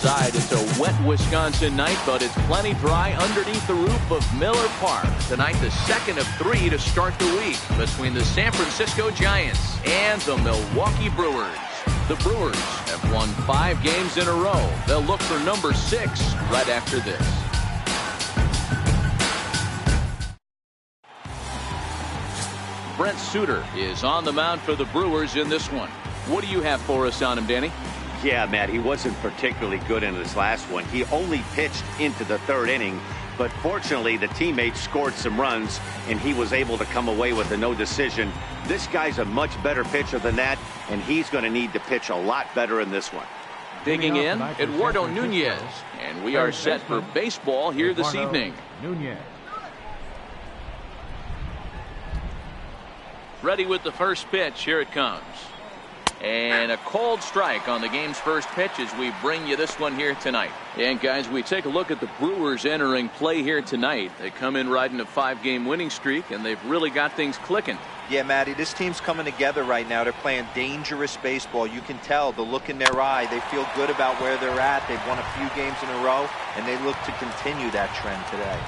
outside. It's a wet Wisconsin night, but it's plenty dry underneath the roof of Miller Park. Tonight, the second of 3 to start the week between the San Francisco Giants and the Milwaukee Brewers. The Brewers have won 5 games in a row. They'll look for number 6 right after this. Brent Suter is on the mound for the Brewers in this one. What do you have for us on him, Danny? Yeah, Matt, he wasn't particularly good in this last one. He only pitched into the 3rd inning, but fortunately the teammates scored some runs and he was able to come away with a no decision. This guy's a much better pitcher than that, and he's going to need to pitch a lot better in this one. Digging in, Eduardo Nunez, and we are set for baseball here this evening. Ready with the first pitch. Here it comes. And a cold strike on the game's first pitch as we bring you this one here tonight. And guys, we take a look at the Brewers entering play here tonight. They come in riding a 5-game winning streak, and they've really got things clicking. Yeah, Matty, this team's coming together right now. They're playing dangerous baseball. You can tell the look in their eye. They feel good about where they're at. They've won a few games in a row, and they look to continue that trend today.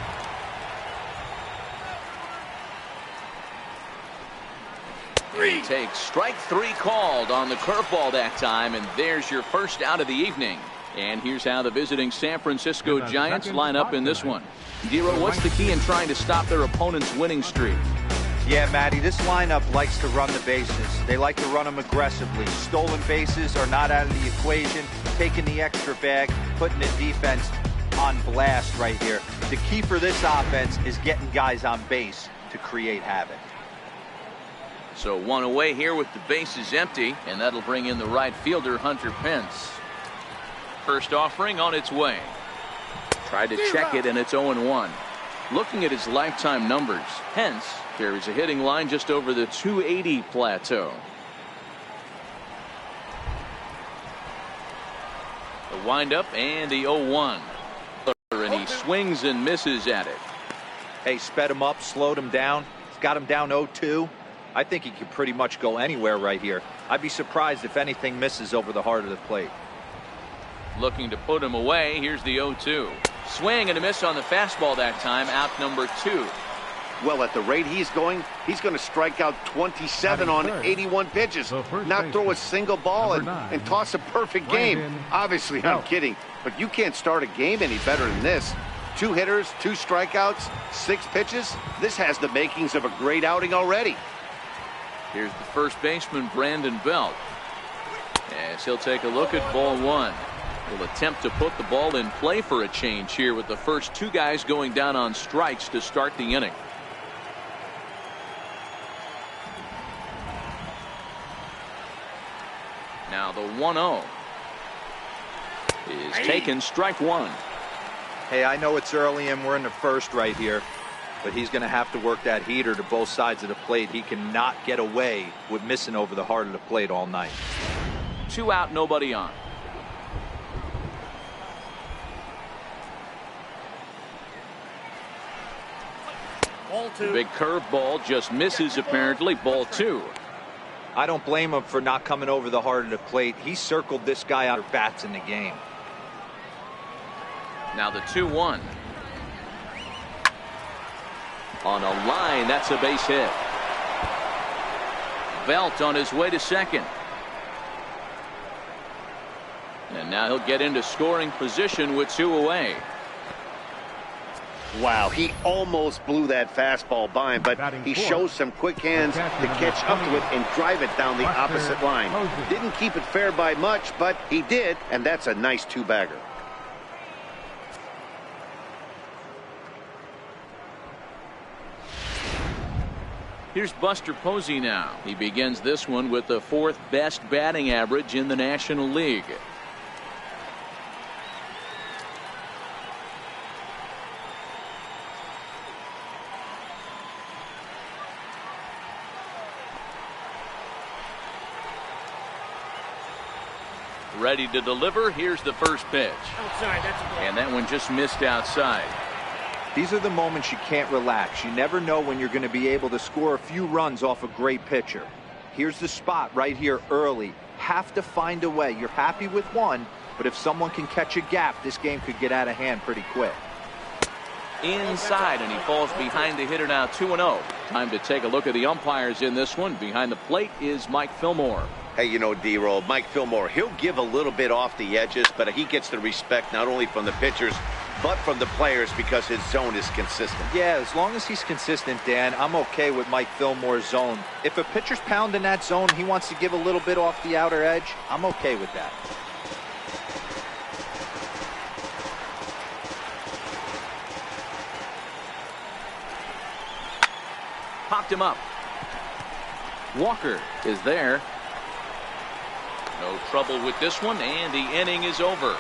He takes strike 3 called on the curveball that time, and there's your first out of the evening. And here's how the visiting San Francisco Giants line up in this one. Dero, what's the key in trying to stop their opponent's winning streak? Yeah, Matty, this lineup likes to run the bases. They like to run them aggressively. Stolen bases are not out of the equation. Taking the extra bag, putting the defense on blast right here. The key for this offense is getting guys on base to create havoc. So 1 away here with the bases empty, and that'll bring in the right fielder, Hunter Pence. First offering on its way. Tried to check it, and it's 0-1. Looking at his lifetime numbers, Pence carries a hitting line just over the 280 plateau. The windup and the 0-1. And he swings and misses at it. Hey, sped him up, slowed him down. He's got him down 0-2. I think he could pretty much go anywhere right here. I'd be surprised if anything misses over the heart of the plate. Looking to put him away. Here's the 0-2. Swing and a miss on the fastball that time. Out number 2. Well, at the rate he's going to strike out 27 on 81 pitches. Not throw a single ball and toss a perfect game. Obviously, I'm kidding. But you can't start a game any better than this. 2 hitters, 2 strikeouts, 6 pitches. This has the makings of a great outing already. Here's the first baseman, Brandon Belt. As he'll take a look at ball 1. He'll attempt to put the ball in play for a change here with the first 2 guys going down on strikes to start the inning. Now the 1-0 is taken, strike 1. Hey, I know it's early and we're in the first right here, but he's going to have to work that heater to both sides of the plate. He cannot get away with missing over the heart of the plate all night. 2 out, nobody on. Ball 2. Big curveball just misses apparently. Ball 2. I don't blame him for not coming over the heart of the plate. He circled this guy out of bats in the game. Now the 2-1. On a line, that's a base hit. Belt on his way to second. And now he'll get into scoring position with 2 away. Wow, he almost blew that fastball by him, but he shows some quick hands to catch up to it and drive it down the opposite line. Didn't keep it fair by much, but he did, and that's a nice 2-bagger. Here's Buster Posey now. He begins this one with the 4th best batting average in the National League. Ready to deliver. Here's the first pitch. Outside, that's a ball. And that one just missed outside. These are the moments you can't relax. You never know when you're going to be able to score a few runs off a great pitcher. Here's the spot right here early. Have to find a way. You're happy with one. but if someone can catch a gap, this game could get out of hand pretty quick. Inside, and he falls behind the hitter now, 2-0. Time to take a look at the umpires in this one. Behind the plate is Mike Fillmore. Hey, you know, D-Roll, Mike Fillmore, he'll give a little bit off the edges, but he gets the respect not only from the pitchers, but from the players because his zone is consistent. Yeah, as long as he's consistent, Dan, I'm okay with Mike Fillmore's zone. If a pitcher's pounding that zone, he wants to give a little bit off the outer edge, I'm okay with that. Popped him up. Walker is there. No trouble with this one, and the inning is over.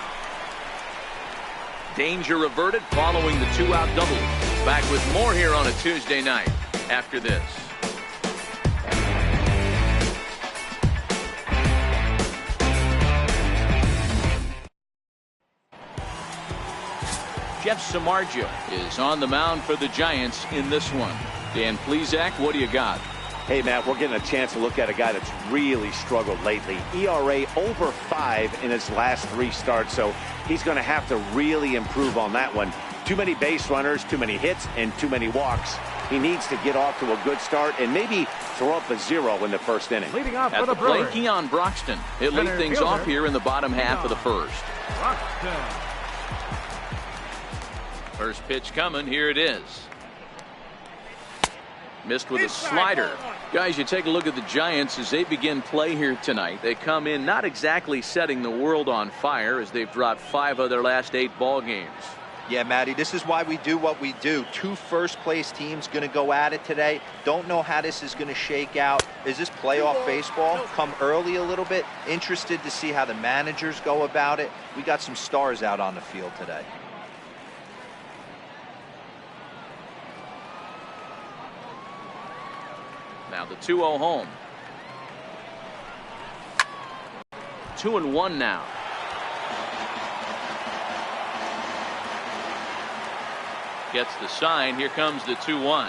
Danger averted following the 2-out double. Back with more here on a Tuesday night after this. Jeff Samardzija is on the mound for the Giants in this one. Dan Plesac, what do you got? Hey, Matt, we're getting a chance to look at a guy that's really struggled lately. ERA over 5 in his last 3 starts, so he's going to have to really improve on that one. Too many base runners, too many hits, and too many walks. He needs to get off to a good start and maybe throw up a 0 in the first inning. Leading off At for the the plate, Brewers, Keon Broxton. He'll lead things fielder, off here in the bottom half of the first. Broxton. First pitch coming. Here it is. Missed with a slider. Guys, you take a look at the Giants as they begin play here tonight. They come in not exactly setting the world on fire as they've dropped 5 of their last 8 ball games. Yeah, Matty, this is why we do what we do. 2 first-place teams going to go at it today. Don't know how this is going to shake out. Is this playoff baseball? Come early a little bit. Interested to see how the managers go about it. We got some stars out on the field today. Now the 2-0 home. 2-1 now. Gets the sign. Here comes the 2-1.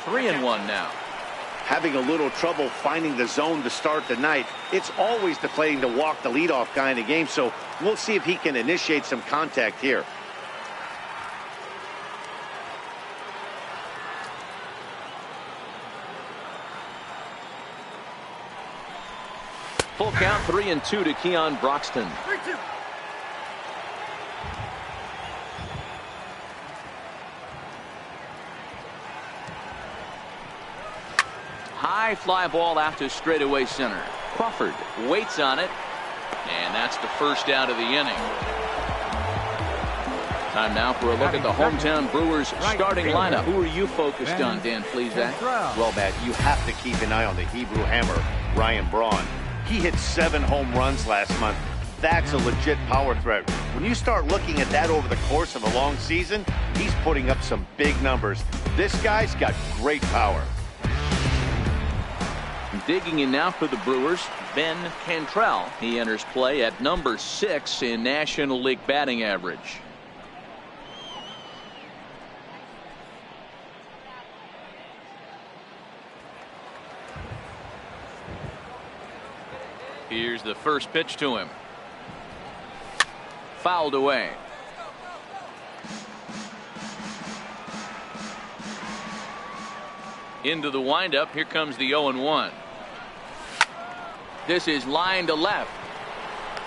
3-1 now. Having a little trouble finding the zone to start the night. It's always deflating to walk the leadoff guy in the game, so we'll see if he can initiate some contact here. Full count, 3-2 to Keon Broxton. 3-2. High fly ball out to straightaway center. Crawford waits on it, and that's the first out of the inning. Time now for a look at the hometown Brewers starting lineup. Who are you focused on, Dan Plesac? Well, Matt, you have to keep an eye on the Hebrew Hammer, Ryan Braun. He hit 7 home runs last month. That's a legit power threat. When you start looking at that over the course of a long season, he's putting up some big numbers. This guy's got great power. Digging in now for the Brewers, Ben Cantrell. He enters play at number 6 in National League batting average. Here's the first pitch to him. Fouled away. Into the windup. Here comes the 0-1. This is line to left,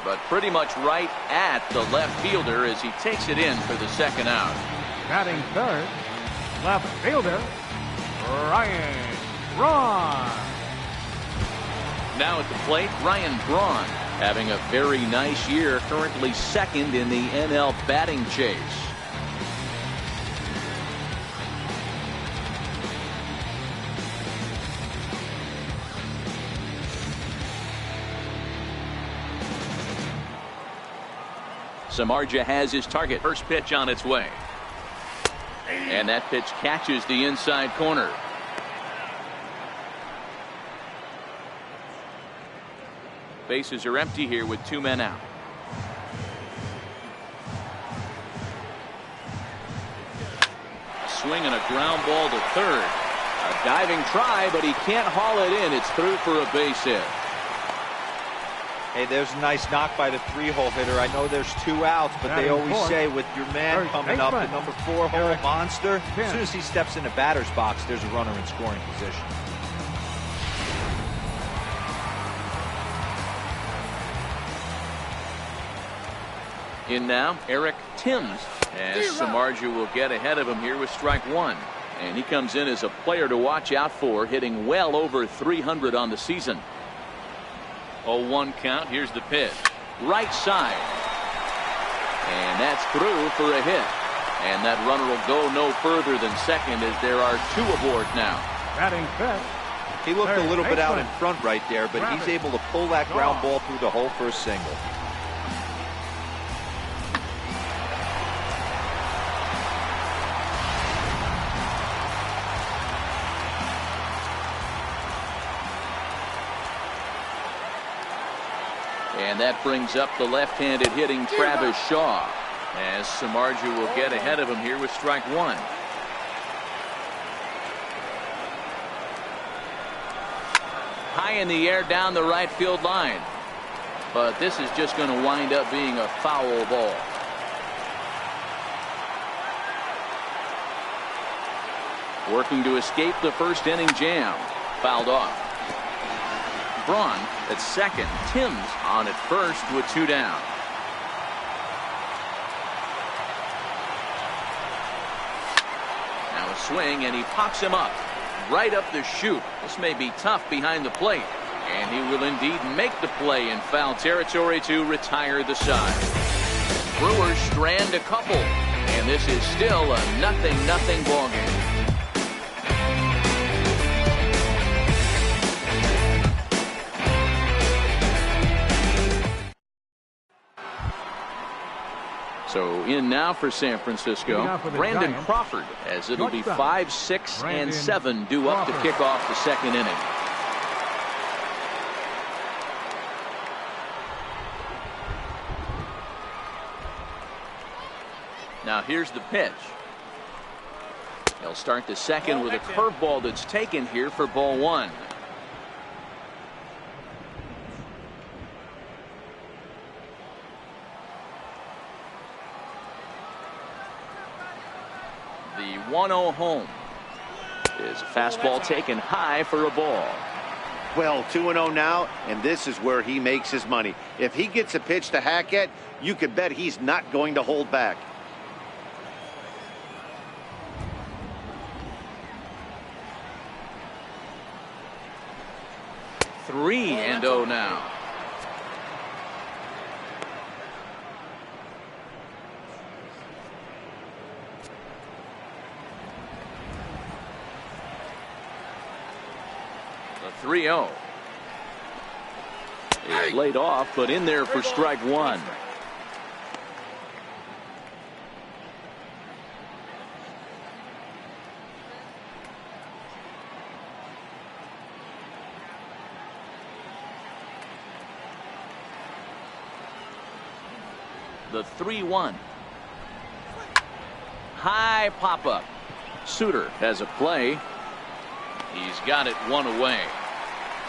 but pretty much right at the left fielder as he takes it in for the second out. Batting third, left fielder, Ryan Braun. Now at the plate, Ryan Braun having a very nice year, currently second in the NL batting chase. Samardzija has his target. First pitch on its way. And that pitch catches the inside corner. Bases are empty here with 2 men out. Swing and a ground ball to third. A diving try, but he can't haul it in. It's through for a base hit. Hey, there's a nice knock by the 3-hole hitter. I know there's 2 outs, but they always say with your man coming up, the number 4-hole monster, as soon as he steps in the batter's box, there's a runner in scoring position. In now, Eric Timms, as Samardzija will get ahead of him here with strike 1. And he comes in as a player to watch out for, hitting well over 300 on the season. 0-1 count. Here's the pitch. Right side. And that's through for a hit. And that runner will go no further than second as there are 2 aboard now. Batting fifth. He looked a little bit out in front right there, but he's able to pull that ground ball through the hole for a single. And that brings up the left-handed hitting Travis Shaw, as Samardzija will get ahead of him here with strike 1. High in the air down the right field line. But this is just going to wind up being a foul ball. Working to escape the first inning jam. Fouled off. Braun at second. Timms on at first with 2 down. Now a swing, and he pops him up right up the chute. This may be tough behind the plate, and he will indeed make the play in foul territory to retire the side. Brewers strand a couple, and this is still a 0-0 ball game. So in now for San Francisco, Brandon Crawford, as it'll be 5, 6, and 7 due up to kick off the second inning. Now here's the pitch. He'll start the second with a curveball that's taken here for ball 1. The 1-0 home is a fastball taken high for a ball. Well, 2-0 now, and this is where he makes his money. If he gets a pitch to hack at, you can bet he's not going to hold back. Three and 0 now. The 3-0 is laid off, but in there for strike 1. The 3-1. High pop-up. Suter has a play. He's got it 1 away.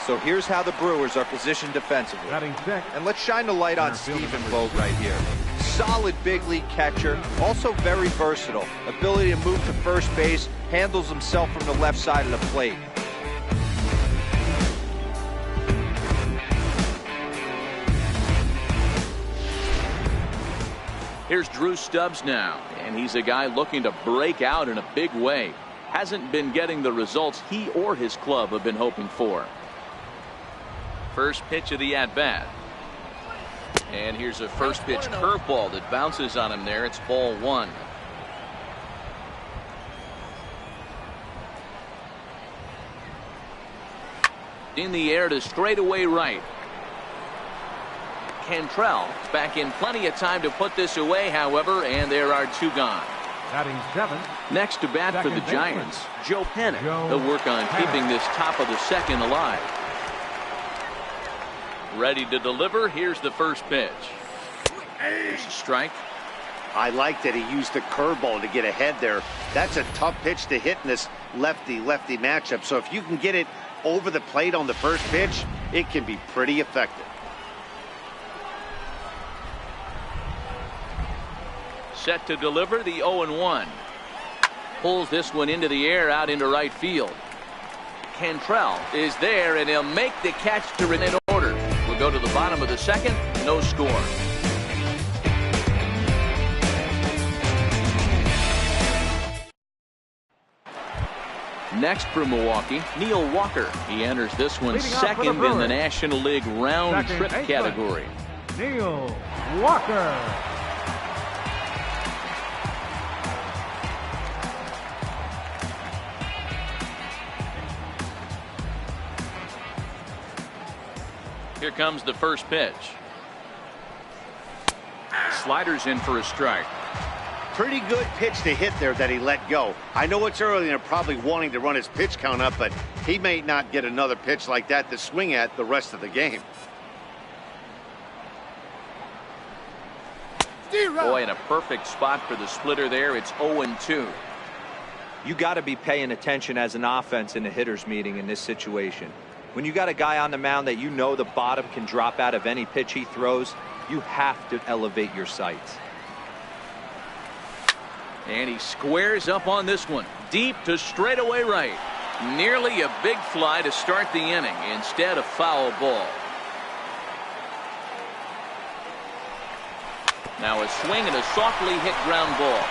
So here's how the Brewers are positioned defensively. And let's shine the light on Stephen Vogt right here. Solid big league catcher, also very versatile. Ability to move to first base, handles himself from the left side of the plate. Here's Drew Stubbs now, and he's a guy looking to break out in a big way. Hasn't been getting the results he or his club have been hoping for. First pitch of the at-bat. And here's a first pitch curveball that bounces on him there. It's ball 1. In the air to straightaway right. Cantrell back in plenty of time to put this away, however, and there are 2 gone. Batting 7. Next to bat for the Giants, Joe Panik. He'll work on keeping this top of the second alive. Ready to deliver. Here's the first pitch. There's a strike. I like that he used the curveball to get ahead there. That's a tough pitch to hit in this lefty-lefty matchup. So if you can get it over the plate on the first pitch, it can be pretty effective. Set to deliver the 0-1. Pulls this one into the air out into right field. Cantrell is there, and he'll make the catch to remain in order. We'll go to the bottom of the second. No score. Next for Milwaukee, Neil Walker. He enters this one second in the National League round trip category. Neil Walker. Here comes the first pitch. Sliders in for a strike. Pretty good pitch to hit there that he let go. I know it's early and they're probably wanting to run his pitch count up, but he may not get another pitch like that to swing at the rest of the game. Boy, in a perfect spot for the splitter there. It's 0-2. You got to be paying attention as an offense in a hitter's meeting in this situation. When you got a guy on the mound that you know the bottom can drop out of any pitch he throws, you have to elevate your sights. And he squares up on this one. Deep to straightaway right. Nearly a big fly to start the inning. Instead, a foul ball. Now a swing and a softly hit ground ball.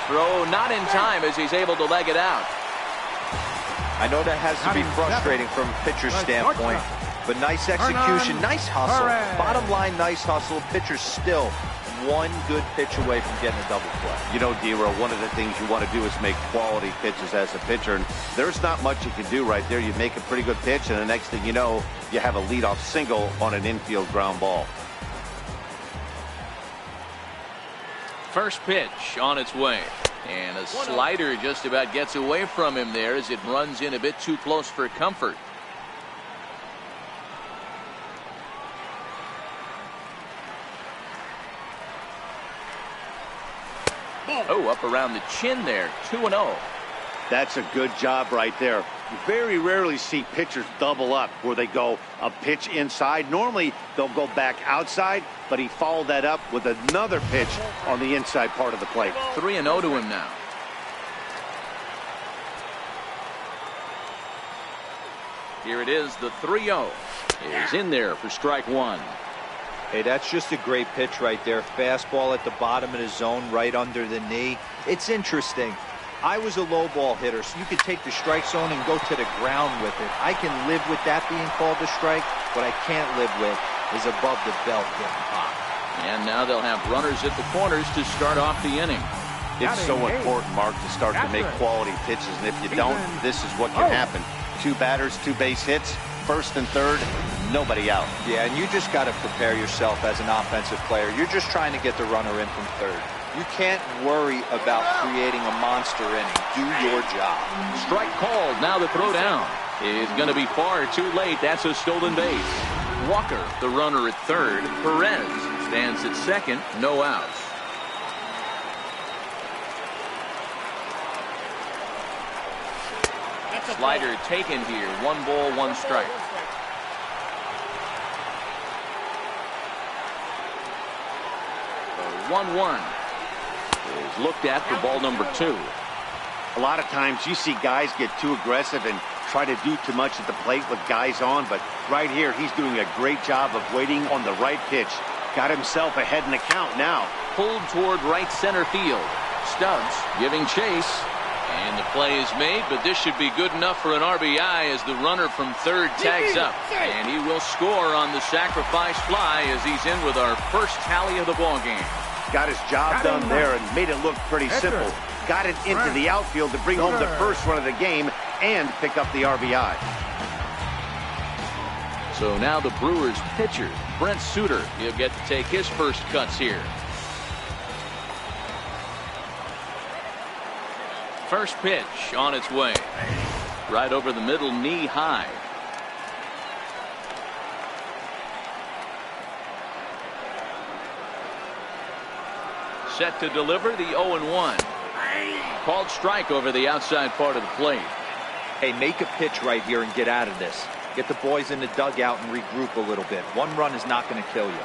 Throw not in time as he's able to leg it out. I know that has to be frustrating from a pitcher's standpoint, but nice execution, nice hustle. Bottom line, nice hustle. Pitcher's still one good pitch away from getting a double play. You know, D-Row, one of the things you want to do is make quality pitches as a pitcher, and there's not much you can do right there. You make a pretty good pitch, and the next thing you know, you have a leadoff single on an infield ground ball. First pitch on its way. And a slider just about gets away from him there as it runs in a bit too close for comfort. Oh, up around the chin there. 2-0. That's a good job right there. You very rarely see pitchers double up where they go a pitch inside. Normally they'll go back outside, but he followed that up with another pitch on the inside part of the plate. 3-0 to him now. Here it is, the 3-0 is in there for strike one. Hey, that's just a great pitch right there. Fastball at the bottom of the zone, right under the knee. It's interesting. I was a low ball hitter, so you could take the strike zone and go to the ground with it. I can live with that being called a strike. What I can't live with is above the belt getting hot. And now they'll have runners at the corners to start off the inning. It's so important, Mark, to start to make quality pitches, and if you don't, this is what can happen. Two batters, two base hits, first and third, nobody out. Yeah, and you just got to prepare yourself as an offensive player. You're just trying to get the runner in from third. You can't worry about creating a monster inning. Do your job. Strike called. Now the throw down is going to be far too late. That's a stolen base. Walker, the runner at third. Perez stands at second. No outs. Slider taken here. 1 ball, 1 strike. 1-1 is looked at for ball number 2. A lot of times you see guys get too aggressive and try to do too much at the plate with guys on, but right here he's doing a great job of waiting on the right pitch. Got himself ahead in the count now. Pulled toward right center field. Stubbs giving chase. And the play is made, but this should be good enough for an RBI as the runner from third tags up. And he will score on the sacrifice fly as he's in with our first tally of the ball game. Got his job done there and made it look pretty simple. Got it into the outfield to bring home the first run of the game and pick up the RBI. So now the Brewers pitcher, Brent Suter, he'll get to take his first cuts here. First pitch on its way. Right over the middle, knee high. Set to deliver the 0-1. Called strike over the outside part of the plate. Hey, make a pitch right here and get out of this. Get the boys in the dugout and regroup a little bit. One run is not going to kill you.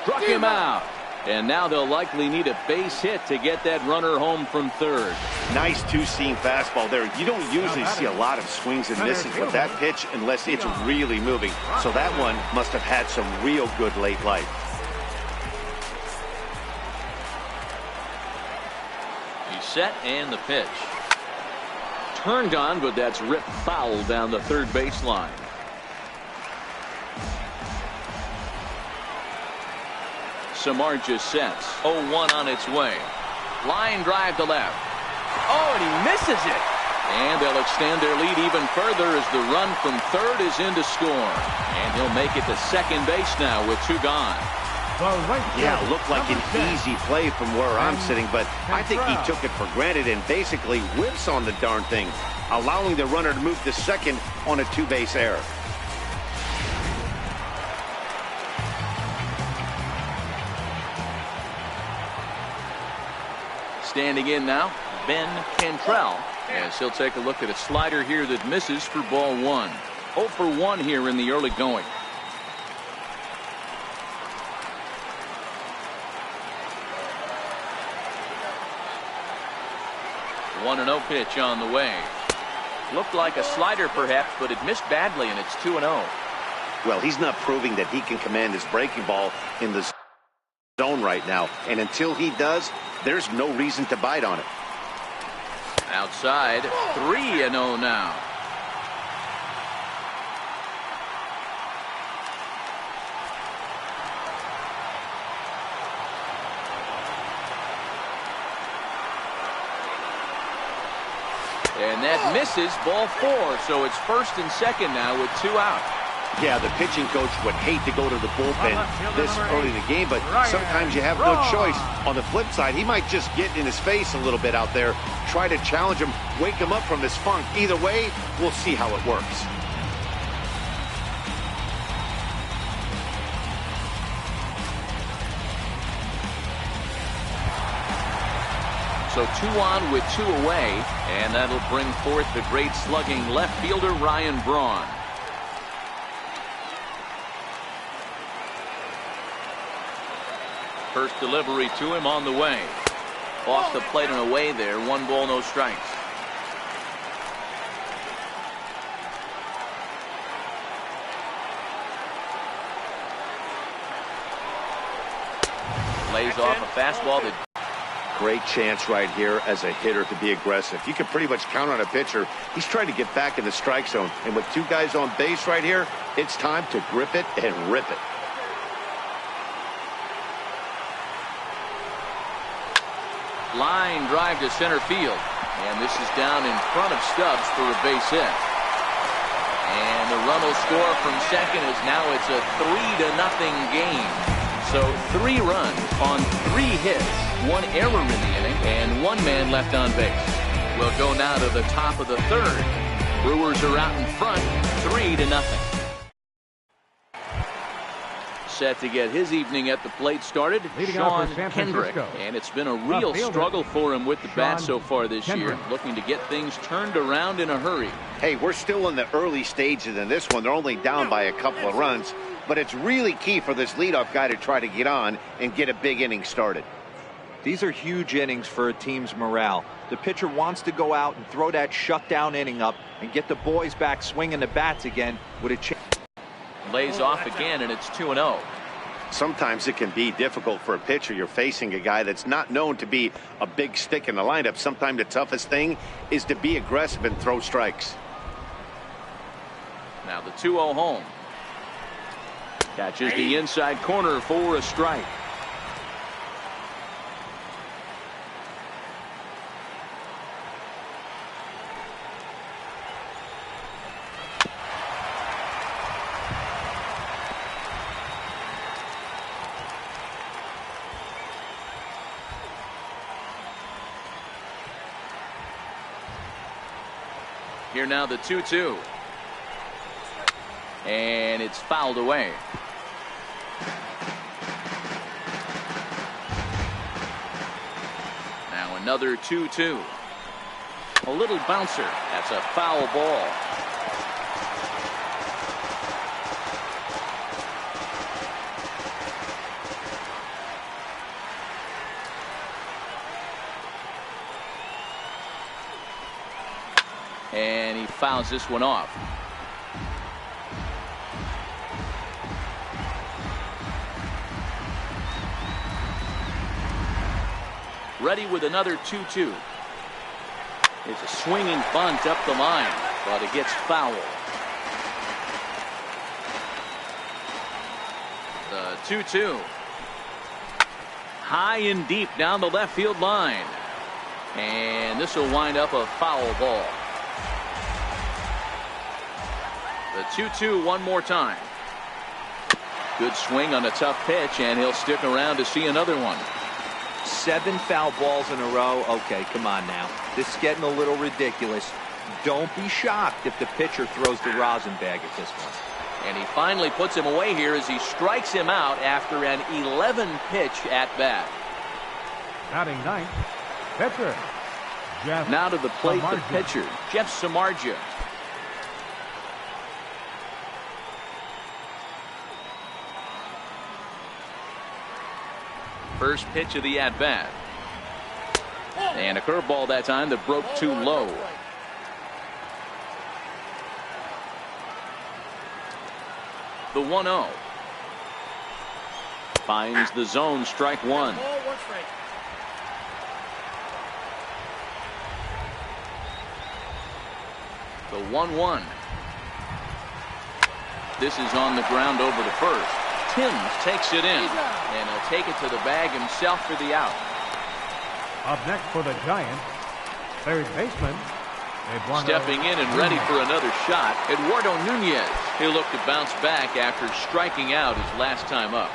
Struck him out. And now they'll likely need a base hit to get that runner home from third. Nice two-seam fastball there. You don't usually see a lot of swings and misses with that pitch unless it's really moving. So that one must have had some real good late life. He's set and the pitch. Turned on, but that's ripped foul down the third baseline. Samardzija sets. 0-1 on its way. Line drive to left. Oh, and he misses it. And they'll extend their lead even further as the run from third is in to score. And he'll make it to second base now with 2 gone. Yeah, it looked like an easy play from where I'm sitting, but I think he took it for granted and basically whips on the darn thing, allowing the runner to move to second on a 2-base error. Standing in now, Ben Cantrell, as he'll take a look at a slider here that misses for ball 1. 0 for 1 here in the early going. 1-0 pitch on the way. Looked like a slider perhaps, but it missed badly, and it's 2-0. Well, he's not proving that he can command his breaking ball in the zone right now. And until he does, there's no reason to bite on it. Outside, 3-0 now. And that misses, ball 4. So it's first and second now with 2 out. Yeah, the pitching coach would hate to go to the bullpen this early in the game, but sometimes you have no choice. On the flip side, he might just get in his face a little bit out there, try to challenge him, wake him up from his funk. Either way, we'll see how it works. So 2 on with 2 away, and that'll bring forth the great slugging left fielder Ryan Braun. First delivery to him on the way. Off the plate and away there. 1 ball, no strikes. Lays off a fastball that. Great chance right here as a hitter to be aggressive. You can pretty much count on a pitcher. He's trying to get back in the strike zone. And with 2 guys on base right here, it's time to grip it and rip it. Line drive to center field. And this is down in front of Stubbs for a base hit. And the run will score from second as now it's a 3-0 game. So 3 runs on 3 hits, 1 error in the inning, and 1 man left on base. We'll go now to the top of the third. Brewers are out in front, 3-0. Set to get his evening at the plate started, Sean Kendrick. And it's been a real struggle for him with the bat so far this year, looking to get things turned around in a hurry. Hey, we're still in the early stages in this one. They're only down by a couple of runs, but it's really key for this leadoff guy to try to get on and get a big inning started. These are huge innings for a team's morale. The pitcher wants to go out and throw that shutdown inning up and get the boys back swinging the bats again with a chance. Lays off again, and it's 2-0. Sometimes it can be difficult for a pitcher. You're facing a guy that's not known to be a big stick in the lineup. Sometimes the toughest thing is to be aggressive and throw strikes. Now the 2-0 home. Catches the inside corner for a strike. Here now the 2-2. And it's fouled away. Now another 2-2. A little bouncer. That's a foul ball. fouls this one off. Ready with another 2-2. It's a swinging bunt up the line, but it gets fouled. The 2-2. High and deep down the left field line. And this will wind up a foul ball. The 2-2 one more time. Good swing on a tough pitch, and he'll stick around to see another one. 7 foul balls in a row. Okay, come on now. This is getting a little ridiculous. Don't be shocked if the pitcher throws the rosin bag at this one. And he finally puts him away here as he strikes him out after an 11-pitch at bat. Batting ninth, pitcher Jeff. Now to the plate, Samardzija. the pitcher, Jeff Samardzija. First pitch of the at-bat. And a curveball that time that broke too low. The 1-0. Finds the zone, strike one. The 1-1. This is on the ground over to first. Timms takes it in, and he'll take it to the bag himself for the out. Up next for the Giants, third baseman Eduardo Stepping in and ready for another shot, Eduardo Nunez. He'll look to bounce back after striking out his last time up.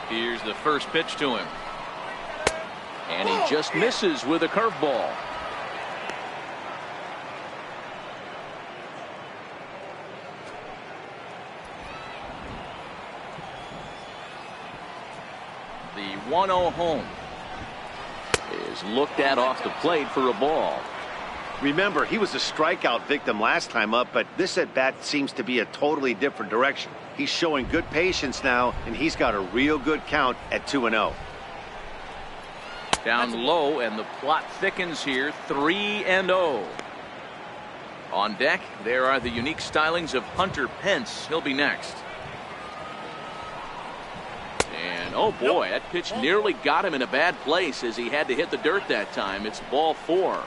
Here's the first pitch to him. And he just misses with a curveball. The 1-0 home is looked at off the plate for a ball. Remember, he was a strikeout victim last time up, but this at-bat seems to be a totally different direction. He's showing good patience now, and he's got a real good count at 2-0. Down low, and the plot thickens here, 3-0. On deck, there are the unique stylings of Hunter Pence. He'll be next. And oh boy, that pitch nearly got him in a bad place as he had to hit the dirt that time. It's ball 4.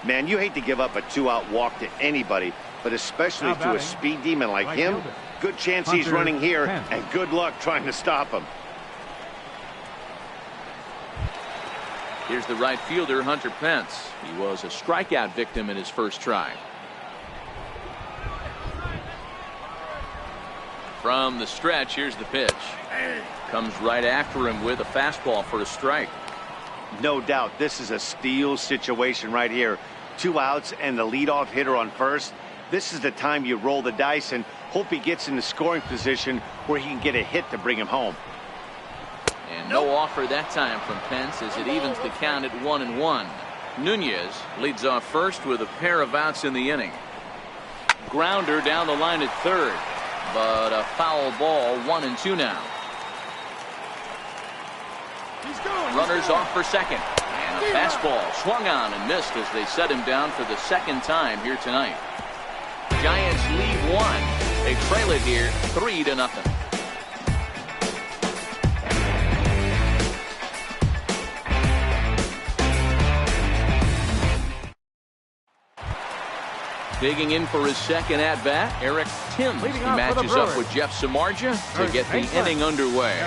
Man, you hate to give up a 2-out walk to anybody, but especially to a speed demon like him. Good chance he's running here, and good luck trying to stop him. Here's the right fielder, Hunter Pence. He was a strikeout victim in his first try. From the stretch, here's the pitch. Comes right after him with a fastball for a strike. No doubt this is a steal situation right here. 2 outs and the leadoff hitter on first. This is the time you roll the dice and hope he gets in the scoring position where he can get a hit to bring him home. And no offer that time from Pence as it evens the count at 1-1. Nunez leads off first with a pair of outs in the inning. Grounder down the line at third, but a foul ball, 1-2 now. Runners off for second. And a fastball swung on and missed as they set him down for the second time here tonight. Giants lead 1. They trail it here 3-0. Digging in for his second at-bat, Eric Timms. He matches up with Jeff Samardzija to get the inning underway.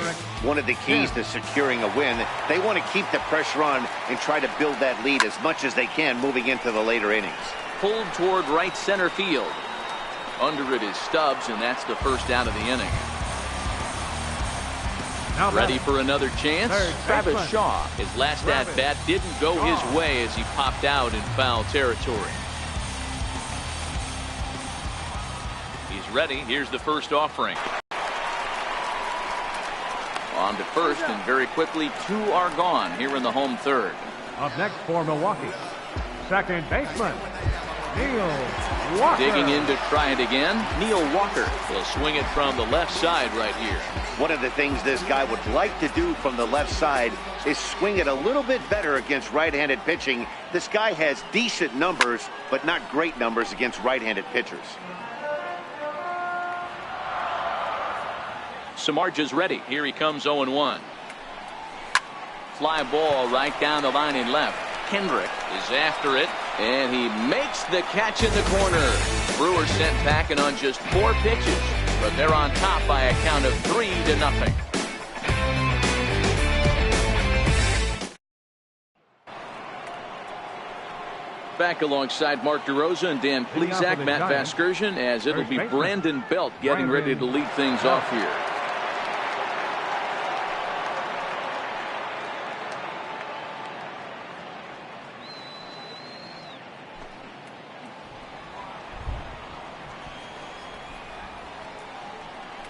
One of the keys to securing a win, they want to keep the pressure on and try to build that lead as much as they can moving into the later innings. Pulled toward right center field. Under it is Stubbs, and that's the first out of the inning. Ready for another chance? Travis Shaw. His last at-bat didn't go his way as he popped out in foul territory. He's ready. Here's the first offering. On to first, and very quickly 2 are gone here in the home third. Up next for Milwaukee, second baseman Neil Walker. Digging in to try it again. Neil Walker will swing it from the left side right here. One of the things this guy would like to do from the left side is swing it a little bit better against right-handed pitching. This guy has decent numbers, but not great numbers against right-handed pitchers. Samardzija's ready. Here he comes 0-1. Fly ball right down the line in left. Kendrick is after it, and he makes the catch in the corner. Brewers sent packing on just 4 pitches, but they're on top by a count of 3-0. Back alongside Mark DeRosa and Dan Plesac, Matt Vasgersian, as it'll be Brandon Belt getting ready to lead things off here.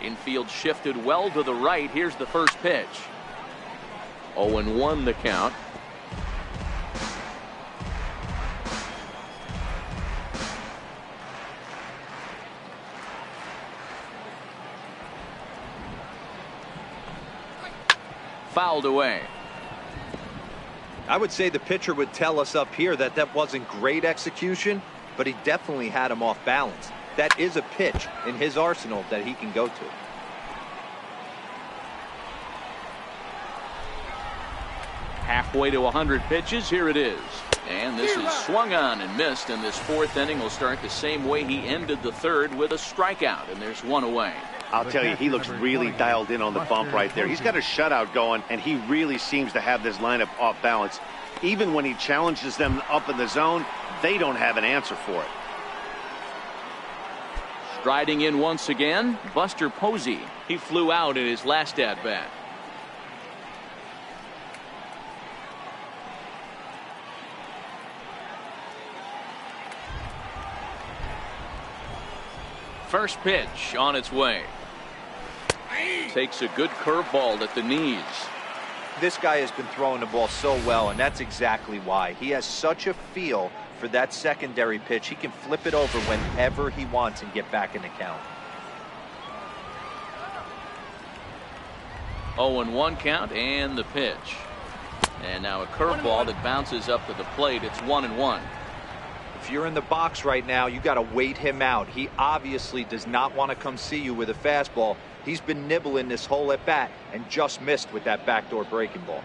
Infield shifted well to the right. Here's the first pitch. 0-1 the count. Fouled away. I would say the pitcher would tell us up here that that wasn't great execution, but he definitely had him off balance. That is a pitch in his arsenal that he can go to. Halfway to 100 pitches. Here it is. And this is swung on and missed, and this 4th inning will start the same way he ended the 3rd, with a strikeout, and there's 1 away. I'll tell you, he looks really dialed in on the bump right there. He's got a shutout going, and he really seems to have this lineup off balance. Even when he challenges them up in the zone, they don't have an answer for it. Striding in once again, Buster Posey. He flew out in his last at-bat. First pitch on its way. Takes a good curveball at the knees. This guy has been throwing the ball so well, and that's exactly why. He has such a feel for that secondary pitch. He can flip it over whenever he wants and get back in the count. 0-1 count, and the pitch. And now a curveball that bounces up to the plate. It's 1-1. If you're in the box right now, you got to wait him out. He obviously does not want to come see you with a fastball. He's been nibbling this whole at bat and just missed with that backdoor breaking ball.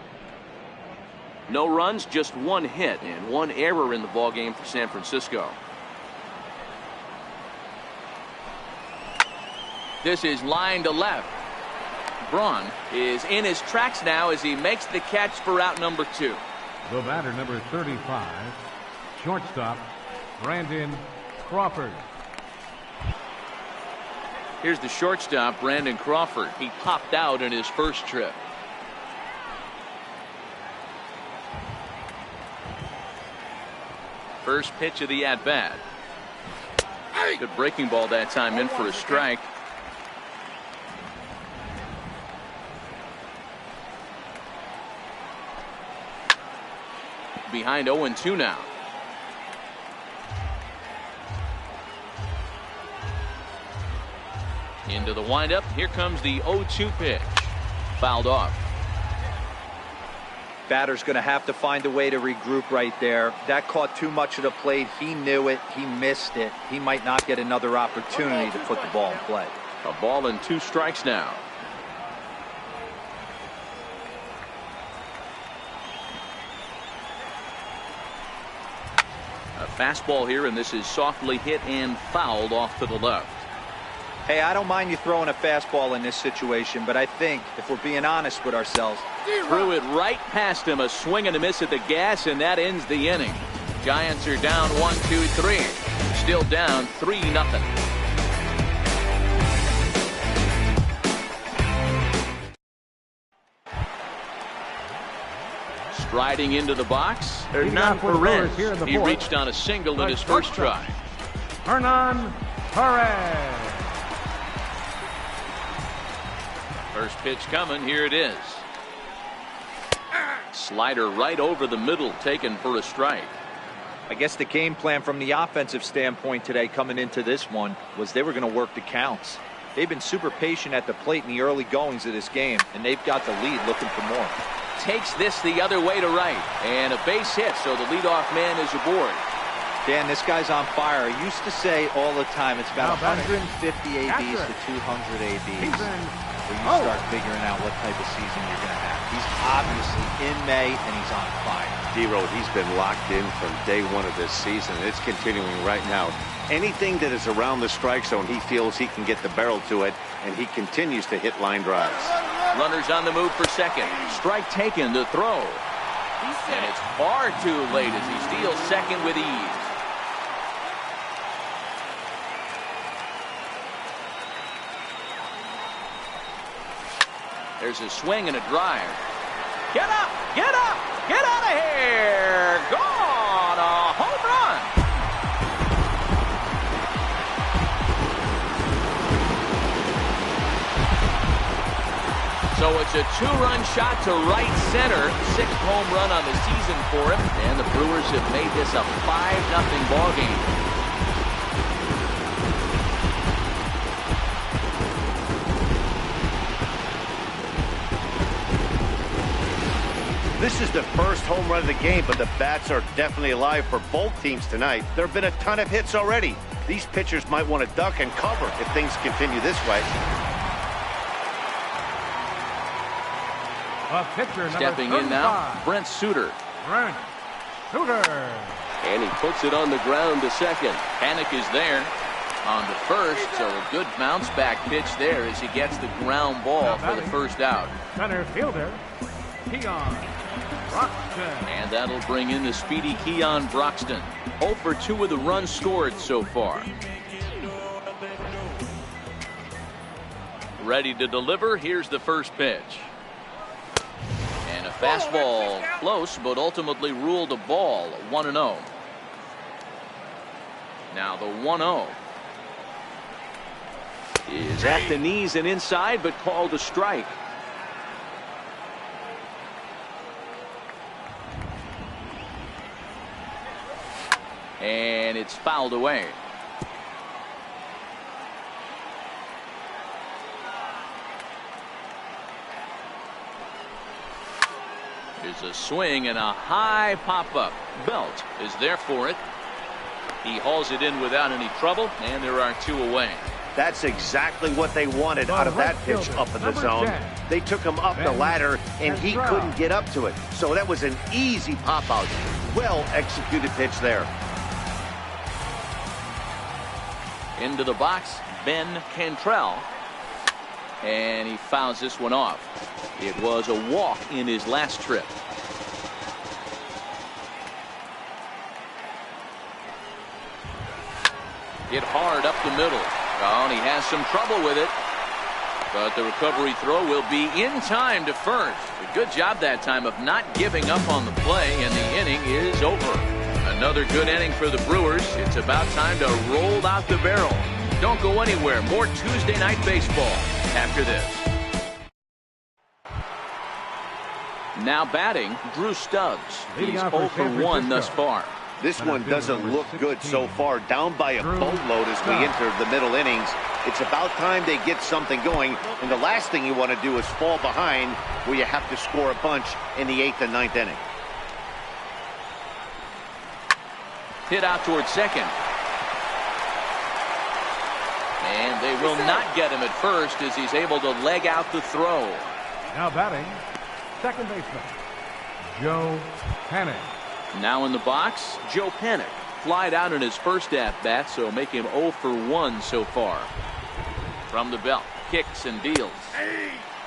No runs, just 1 hit and 1 error in the ballgame for San Francisco. This is line to left. Braun is in his tracks now as he makes the catch for out number 2. The batter, number 35, shortstop, Brandon Crawford. Here's the shortstop, Brandon Crawford. He popped out in his first trip. First pitch of the at-bat. Good breaking ball that time, in for a strike. Behind 0-2 now. Into the windup. Here comes the 0-2 pitch. Fouled off. Batter's going to have to find a way to regroup right there. That caught too much of the plate. He knew it. He missed it. He might not get another opportunity to put the ball in play. A ball and 2 strikes now. A fastball here, and this is softly hit and fouled off to the left. Hey, I don't mind you throwing a fastball in this situation, but I think, if we're being honest with ourselves, threw it right past him. A swing and a miss at the gas, and that ends the inning. Giants are down 1-2-3. Still down 3-0. Striding into the box, Hernan Perez. He reached on a single in his first try. Hernan Perez. First pitch coming. Here it is. Slider right over the middle, taken for a strike. I guess the game plan from the offensive standpoint today coming into this one was they were going to work the counts. They've been super patient at the plate in the early goings of this game, and they've got the lead looking for more. Takes this the other way to right, and a base hit, so the leadoff man is aboard. Dan, this guy's on fire. I used to say all the time it's about 150 ABs to 200 ABs where you start figuring out what type of season you're going to have. He's obviously in May, and he's on fire. D-Road, he's been locked in from day one of this season, and it's continuing right now. Anything that is around the strike zone, he feels he can get the barrel to it, and he continues to hit line drives. Runners on the move for second. Strike taken to throw. And it's far too late as he steals second with ease. There's a swing and a drive. Get up! Get up! Get out of here! Gone! A home run! So it's a two-run shot to right center. Sixth home run on the season for him. And the Brewers have made this a 5-0 ball game. This is the first home run of the game, but the bats are definitely alive for both teams tonight. There have been a ton of hits already. These pitchers might want to duck and cover if things continue this way. Stepping in now, Brent Suter. Brent Suter. And he puts it on the ground to second. Panic is there on the first, so a good bounce back pitch there as he gets the ground ball for the first out. Center fielder, Keon Broxton. And that'll bring in the speedy Keon Broxton. 0 for 2 with the runs scored so far. Ready to deliver. Here's the first pitch. And a fastball close, but ultimately ruled a ball. 1-0. Now the 1-0 is at the knees and inside, but called a strike. And it's fouled away. There's a swing and a high pop-up. Belt is there for it. He hauls it in without any trouble, and there are 2 away. That's exactly what they wanted out of that pitch up in the zone. They took him up the ladder, and he couldn't get up to it. So that was an easy pop-out. Well-executed pitch there. Into the box, Ben Cantrell. And he fouls this one off. It was a walk in his last trip. Hit hard up the middle. Oh, and he has some trouble with it. But the recovery throw will be in time to first. A good job that time of not giving up on the play, and the inning is over. Another good inning for the Brewers. It's about time to roll out the barrel. Don't go anywhere. More Tuesday night baseball after this. Now batting, Drew Stubbs. He's 0 for 1 thus far. This one doesn't look good so far. Down by a boatload as we enter the middle innings. It's about time they get something going. And the last thing you want to do is fall behind where you have to score a bunch in the 8th and 9th inning. Hit out towards second. And they will not get him at first as he's able to leg out the throw. Now batting, second baseman, Joe Panic. Now in the box, Joe Panic. Flied out in his first at-bat, so make him 0 for 1 so far. From the belt, kicks and deals.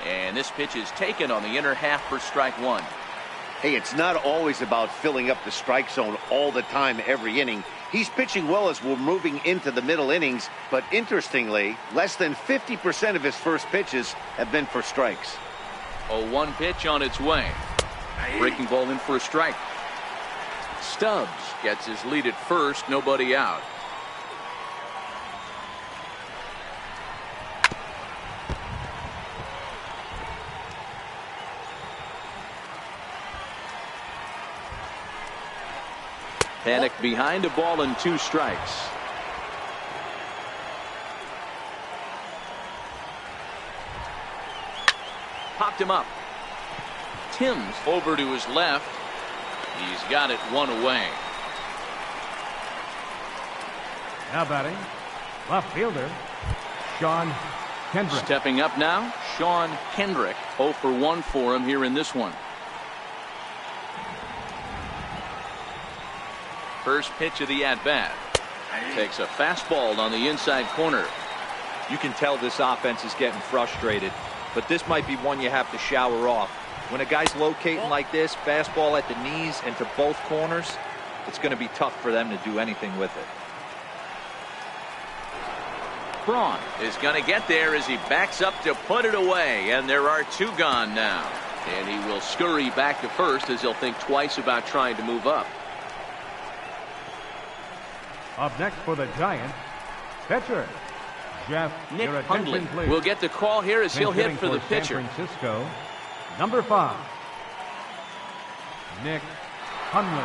And this pitch is taken on the inner half for strike 1. Hey, it's not always about filling up the strike zone all the time every inning. He's pitching well as we're moving into the middle innings, but interestingly, less than 50% of his first pitches have been for strikes. A 1 pitch on its way. Breaking ball in for a strike. Stubbs gets his lead at first, nobody out. Panic behind a ball and 2 strikes. Popped him up. Timms over to his left. He's got it 1 away. Now batting, left fielder, Sean Kendrick. Stepping up now, Sean Kendrick. 0 for 1 for him here in this one. First pitch of the at-bat. Takes a fastball on the inside corner. You can tell this offense is getting frustrated, but this might be one you have to shower off. When a guy's locating like this, fastball at the knees and to both corners, it's going to be tough for them to do anything with it. Braun is going to get there as he backs up to put it away, and there are 2 gone now. And he will scurry back to first as he'll think twice about trying to move up. Up next for the Giants, pitcher Jeff. Nick Hundley will get the call here as he'll hit for the pitcher. San Francisco, number 5, Nick Hundley.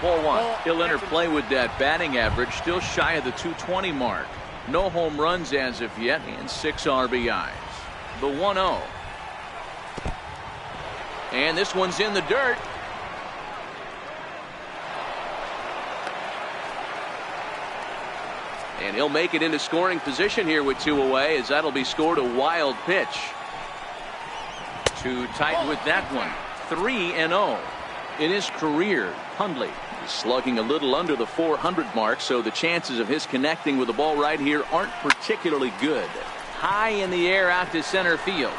Ball 1. He'll enter play with that batting average, still shy of the 220 mark. No home runs as of yet, and 6 RBIs. The 1-0. And this one's in the dirt. And he'll make it into scoring position here with 2 away, as that'll be scored a wild pitch. Too tight with that one. 3-0 in his career. Hundley is slugging a little under the 400 mark, so the chances of his connecting with the ball right here aren't particularly good. High in the air out to center field.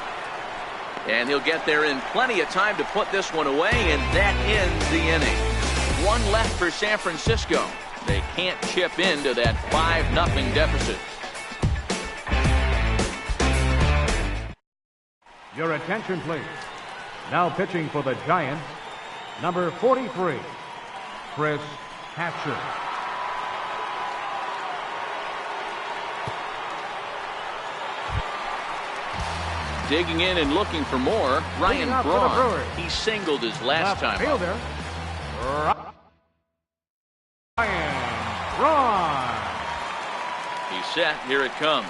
And he'll get there in plenty of time to put this one away, and that ends the inning. 1 left for San Francisco. They can't chip into that 5-0 deficit. Your attention, please. Now pitching for the Giants, number 43, Chris Hatcher. Digging in and looking for more, Ryan Braun. He singled his last time fielder, Ryan Braun. He's set. Here it comes.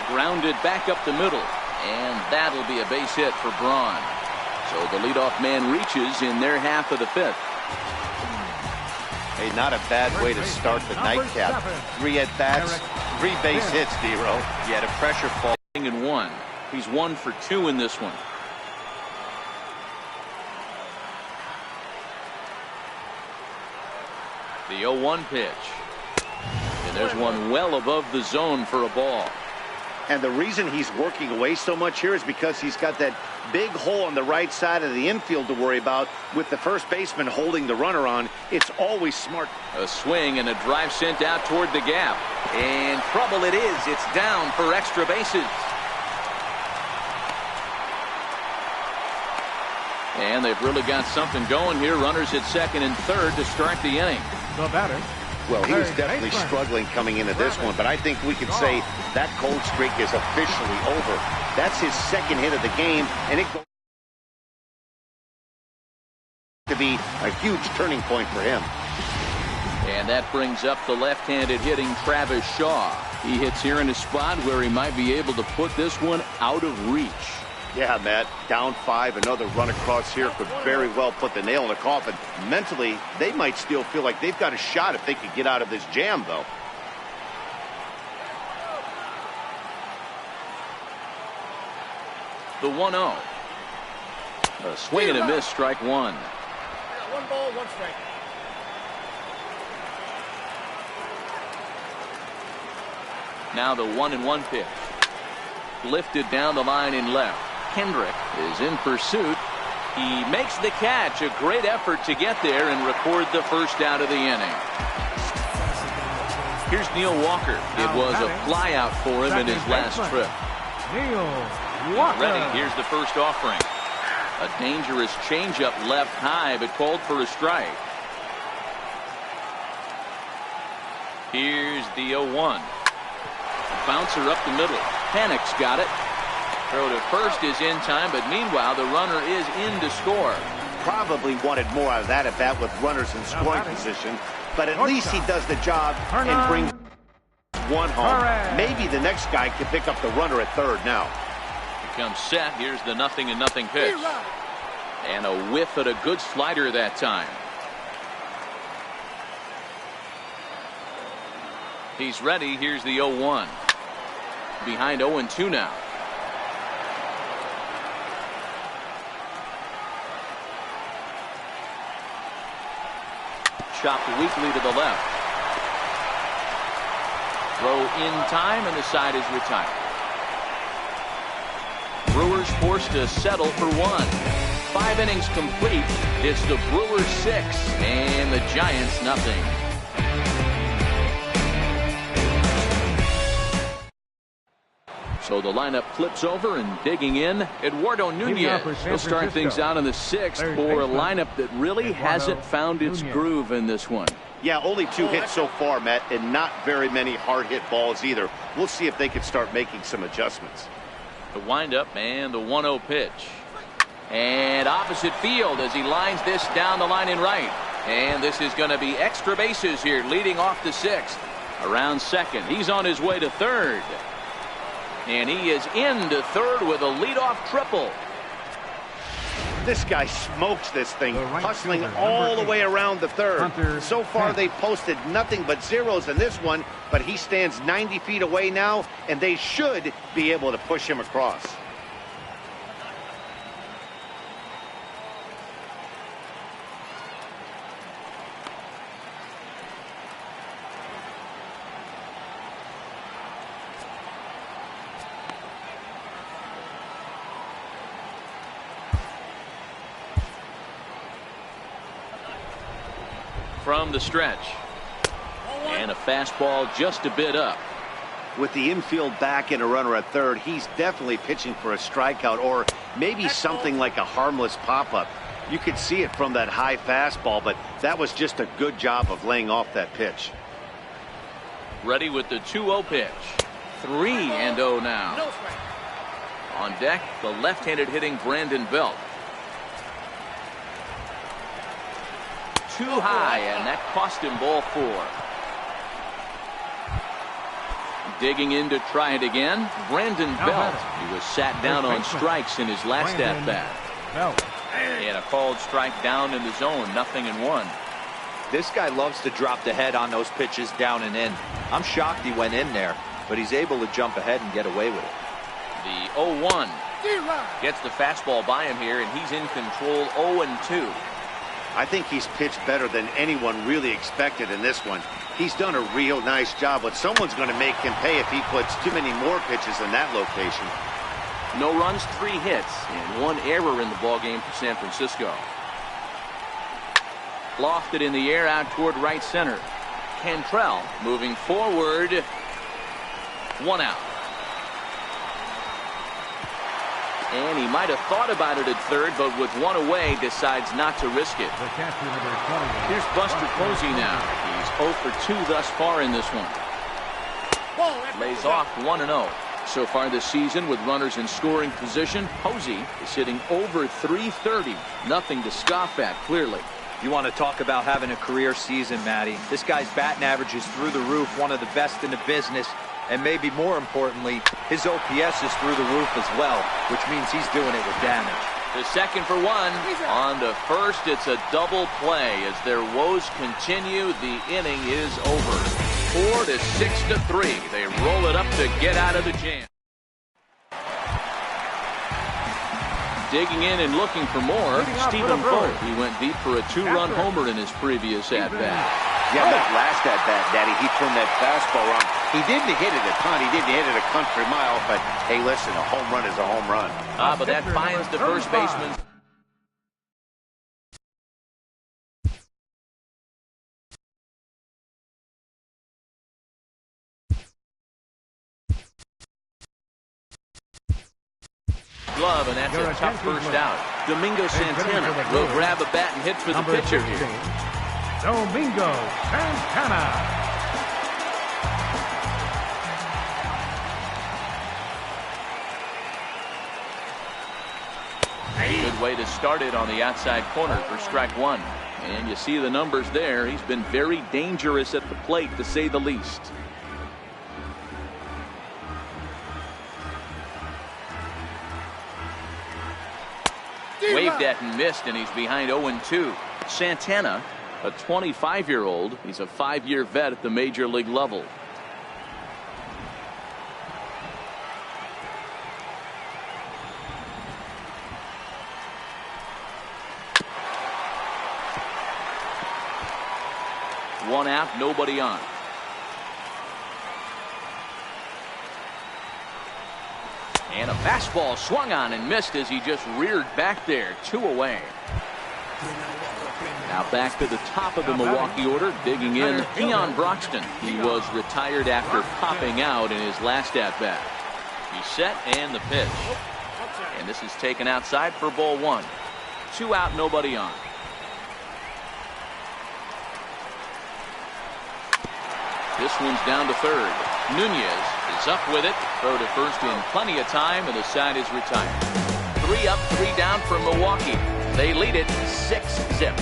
Grounded back up the middle, and that'll be a base hit for Braun. So the leadoff man reaches in their half of the 5th. Hey, not a bad way to start the nightcap. 3 at-bats, 3 base hits, D-Row. Yeah, the pressure fall. And 1. He's 1 for 2 in this one. The 0-1 pitch. And there's one well above the zone for a ball. And the reason he's working away so much here is because he's got that big hole on the right side of the infield to worry about with the first baseman holding the runner on. It's always smart. A swing and a drive sent out toward the gap. And trouble it is. It's down for extra bases. And they've really got something going here. Runners at second and third to start the inning. The batter. Well, he was definitely struggling coming into this one, but I think we can say that cold streak is officially over. That's his 2nd hit of the game, and it goes to be a huge turning point for him. And that brings up the left-handed hitting Travis Shaw. He hits here in a spot where he might be able to put this one out of reach. Yeah, Matt, down 5, another run across here could very well put the nail in the coffin. Mentally, they might still feel like they've got a shot if they could get out of this jam, though. The 1-0. A swing and a miss, strike 1. 1 ball, 1 strike. Now the 1-1 pitch. Lifted down the line in left. Kendrick is in pursuit. He makes the catch. A great effort to get there and record the first out of the inning. Here's Neil Walker. It was a fly out for him in his last trip. Neil Walker. Ready. Here's the first offering. A dangerous changeup left high, but called for a strike. Here's the 0-1. Bouncer up the middle. Panic's got it. Throw to first is in time, but meanwhile the runner is in to score. Probably wanted more out of that at bat with runners in scoring position, but at least he does the job and brings one home. Maybe the next guy can pick up the runner at third now. He comes set. Here's the 0-0 pitch. And a whiff at a good slider that time. He's ready. Here's the 0-1. Behind 0-2 now. Chopped weakly to the left. Throw in time, and the side is retired. Brewers forced to settle for one. 5 innings complete. It's the Brewers 6 and the Giants nothing. So the lineup flips over, and digging in, Eduardo Nunez. He'll start things out in the 6th for a lineup that really hasn't found its groove in this one. Yeah, only 2 hits so far, Matt, and not very many hard hit balls either. We'll see if they can start making some adjustments. The windup and the 1-0 pitch. And opposite field as he lines this down the line in right. And this is going to be extra bases here, leading off the 6th. Around second, he's on his way to third. And he is into third with a leadoff triple. This guy smokes this thing, hustling all the way around the third. So far, they've posted nothing but zeros in this one, but he stands 90 feet away now, and they should be able to push him across. From the stretch. And a fastball just a bit up. With the infield back and a runner at third, he's definitely pitching for a strikeout or maybe something like a harmless pop-up. You could see it from that high fastball, but that was just a good job of laying off that pitch. Ready with the 2-0 pitch. 3-0 now. On deck, the left-handed hitting Brandon Belt. Too high, and that cost him ball 4. Digging in to try it again, Brandon Belt. He was sat down on strikes in his last at-bat. And a called strike down in the zone, 0-1. This guy loves to drop the head on those pitches down and in. I'm shocked he went in there, but he's able to jump ahead and get away with it. The 0-1 gets the fastball by him here, and he's in control. 0-2. I think he's pitched better than anyone really expected in this one. He's done a real nice job, but someone's going to make him pay if he puts too many more pitches in that location. No runs, 3 hits, and 1 error in the ballgame for San Francisco. Lofted in the air out toward right center. Cantrell moving forward. 1 out. And he might have thought about it at third, but with 1 away, decides not to risk it. Here's Buster Posey now. He's 0 for 2 thus far in this one. Lays off 1-0. So far this season, with runners in scoring position, Posey is hitting over .330. Nothing to scoff at, clearly. You want to talk about having a career season, Matty. This guy's batting average is through the roof, one of the best in the business. And maybe more importantly, his OPS is through the roof as well, which means he's doing it with damage. The second for 1. On to first, it's a double play. As their woes continue, the inning is over. 4 to 6 to 3. They roll it up to get out of the jam. Digging in and looking for more, Stephen Vogt. He went deep for a 2-run homer in his previous at-bat. Yeah, that last at-bat, Daddy, he turned that fastball around. He didn't hit it a ton. He didn't hit it a country mile, but hey, listen, a home run is a home run. But that finds the first baseman. Glove, and that's a tough first out. Domingo Santana will grab a bat and hit for the pitcher here. Domingo Santana. Good way to start it on the outside corner for strike one. And you see the numbers there. He's been very dangerous at the plate, to say the least. Waved at and missed, and he's behind 0-2. Santana, a 25-year-old. He's a 5-year vet at the major league level. One out, nobody on. And a fastball swung on and missed as he just reared back there. 2 away. Now back to the top of the Milwaukee order, digging in, Deion Broxton. He was retired after popping out in his last at-bat. He's set and the pitch. And this is taken outside for ball 1. 2 out, nobody on. This one's down to third. Nunez is up with it. Throw to first in plenty of time, and the side is retired. 3 up, 3 down for Milwaukee. They lead it 6-0.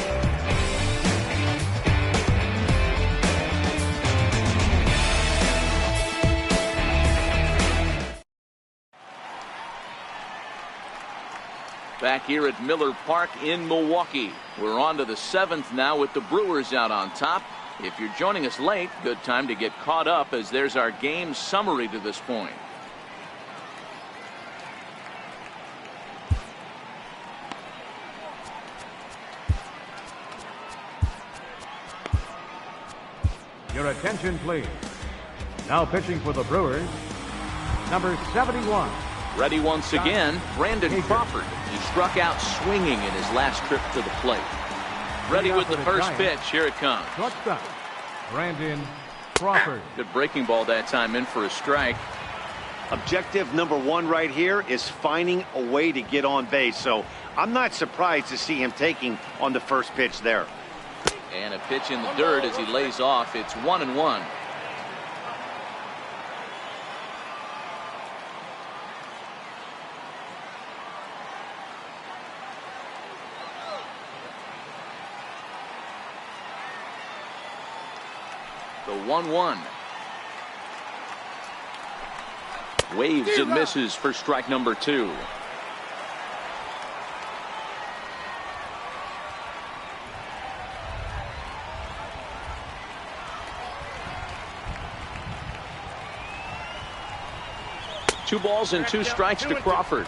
Back here at Miller Park in Milwaukee. We're on to the 7th now with the Brewers out on top. If you're joining us late, good time to get caught up, as there's our game summary to this point. Your attention, please. Now pitching for the Brewers, number 71. Ready once again, Brandon Crawford. He struck out swinging in his last trip to the plate. Ready with the first pitch. Here it comes. Shortstop, Brandon Crawford. Good breaking ball that time, in for a strike. Objective number 1 right here is finding a way to get on base. So I'm not surprised to see him taking on the first pitch there. And a pitch in the dirt as he lays off. It's 1-1. The 1-1. Waves and misses for strike number 2. Two balls and 2 strikes to Crawford.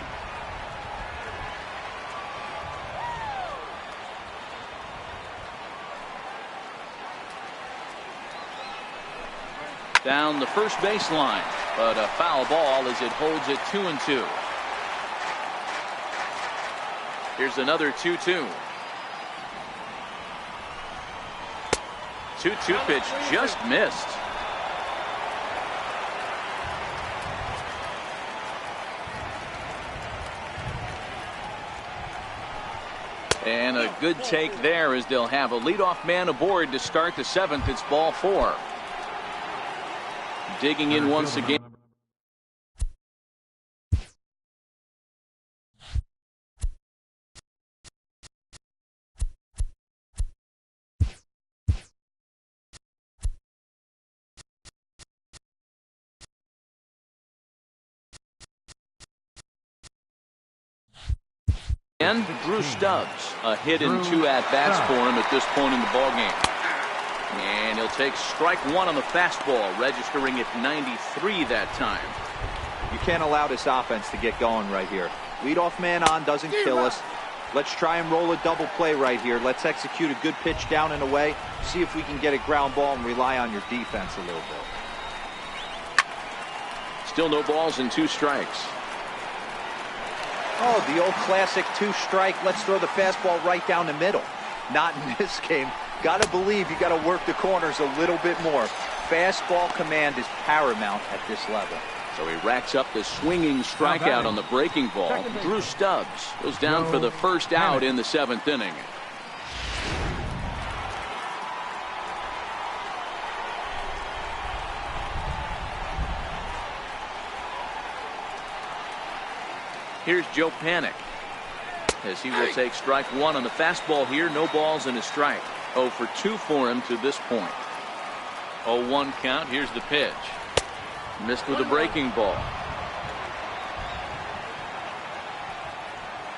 Down the first baseline, but a foul ball as it holds it 2-2. Here's another 2-2. 2-2 pitch just missed. And a good take there, as they'll have a leadoff man aboard to start the 7th. It's ball 4. Digging in once again. And Drew Stubbs, a hit and 2 at-bats for him at this point in the ballgame. And he'll take strike 1 on the fastball, registering at 93 that time. You can't allow this offense to get going right here. Leadoff man on doesn't kill us. Let's try and roll a double play right here. Let's execute a good pitch down and away. See if we can get a ground ball and rely on your defense a little bit. Still no balls and 2 strikes. Oh, the old classic 2-strike. Let's throw the fastball right down the middle. Not in this game. Got to believe you got to work the corners a little bit more. Fastball command is paramount at this level. So he racks up the swinging strikeout on the breaking ball. Drew Stubbs goes down for the first out in the 7th inning. Here's Joe Panik. as he will take strike one on the fastball here. No balls and a strike. 0 for 2 for him to this point. 0-1 count. Here's the pitch. Missed with a breaking ball.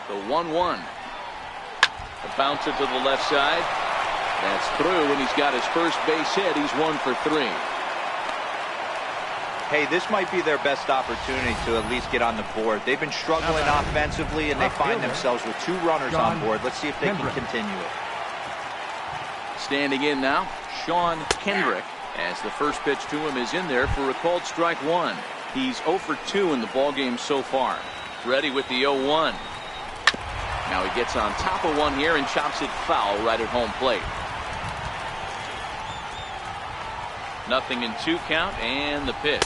The 1-1. A bouncer to the left side. That's through, and he's got his first base hit. He's 1 for 3. Hey, this might be their best opportunity to at least get on the board. They've been struggling offensively, and they find themselves with 2 runners on board. Let's see if they can continue it. Standing in now, Sean Kendrick, as the first pitch to him is in there for a called strike one. He's 0 for 2 in the ballgame so far. Ready with the 0-1. Now he gets on top of one here and chops it foul right at home plate. 0-2 count, and the pitch.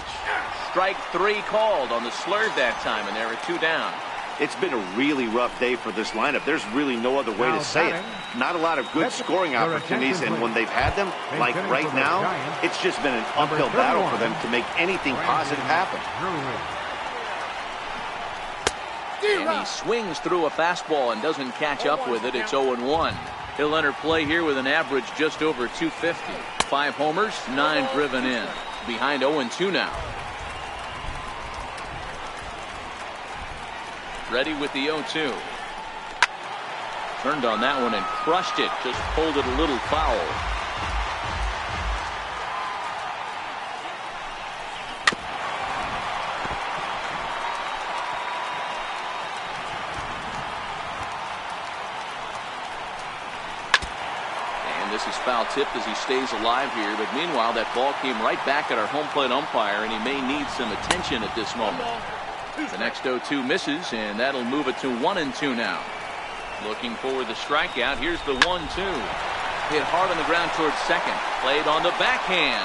Strike 3 called on the slurve that time, and there are 2 down. It's been a really rough day for this lineup. There's really no other way to say it. Not a lot of good scoring opportunities, and when they've had them, like right now, it's just been an uphill battle for them to make anything positive happen. And he swings through a fastball and doesn't catch up with it. It's 0-1. He'll enter play here with an average just over 250. 5 homers, 9 driven in. Behind 0-2 now. Ready with the 0-2. Turned on that one and crushed it. Just pulled it a little foul. And this is foul tipped as he stays alive here. But meanwhile, that ball came right back at our home plate umpire, and he may need some attention at this moment. The next 0-2 misses, and that'll move it to 1-2 now. Looking for the strikeout. Here's the 1-2. Hit hard on the ground towards second. Played on the backhand.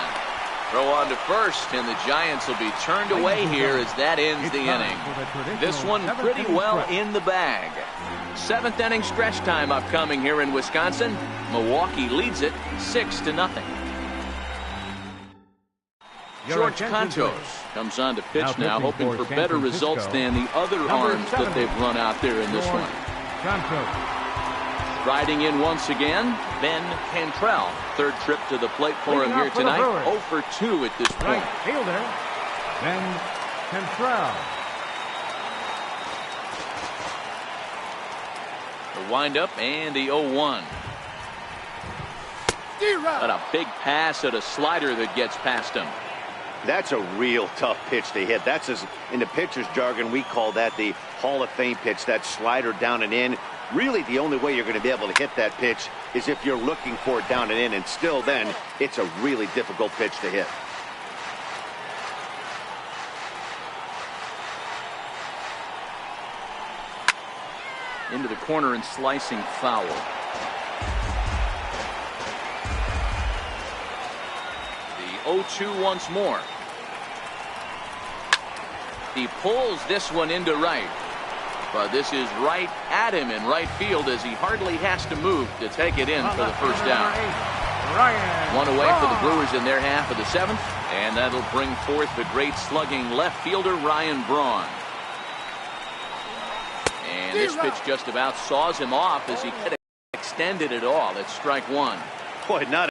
Throw on to first, and the Giants will be turned away here as that ends the inning. This one pretty well in the bag. 7th inning stretch time upcoming here in Wisconsin. Milwaukee leads it 6-0. George Cantos comes on to pitch now, hoping for better results than the other arms that they've run out there in this one. Riding in once again, Ben Cantrell. 3rd trip to the plate for him here tonight. 0 for 2 at this point. Right fielder, Ben Cantrell. The windup and the 0-1. But a big pass at a slider that gets past him. That's a real tough pitch to hit. That's, as in the pitcher's jargon, we call that the Hall of Fame pitch, that slider down and in. Really, the only way you're going to be able to hit that pitch is if you're looking for it down and in, and still then, it's a really difficult pitch to hit. Into the corner and slicing foul. The 0-2 once more. He pulls this one into right. But this is right at him in right field as he hardly has to move to take it in for the first down. 1 away for the Brewers in their half of the 7th. And that'll bring forth the great slugging left fielder Ryan Braun. And this pitch just about saws him off as he could have extended it all. It's strike 1. Boy, not